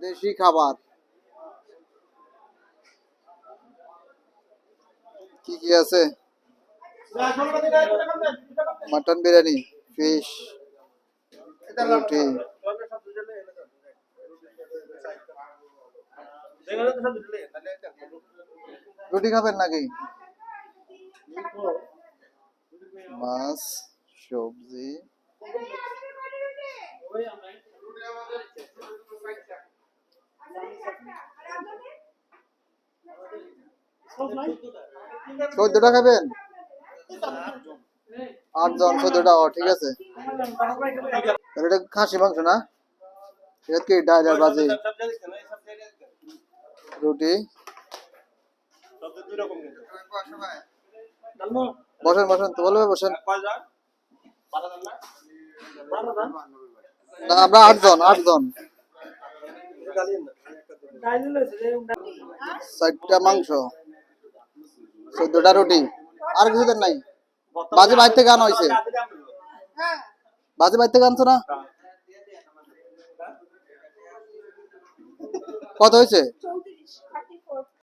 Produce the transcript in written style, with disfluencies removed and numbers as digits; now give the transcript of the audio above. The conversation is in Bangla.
দেশি খাবার কি কি আছে? মটন বিরিয়ানি, ফিশ, রুটি। রুটি খাবেন নাকি? মাছ, সবজি। চোদ্দটা খাবেন? 8 জন, 14টা। ঠিক আছে। এটা খাসি মাংস না? এটা কি ডাল আর ভাজি, রুটি। বসেন বসেন, তো বলবে বসেন। না, আমরা 8 জন, 8 জন। 4টা মাংস, 14টা রুটি। আর কিছু দেন নাই? বাজি বাইর থেকে আনা হয়েছে। বাজি বাইর থেকে আনছো না? কত হয়েছে?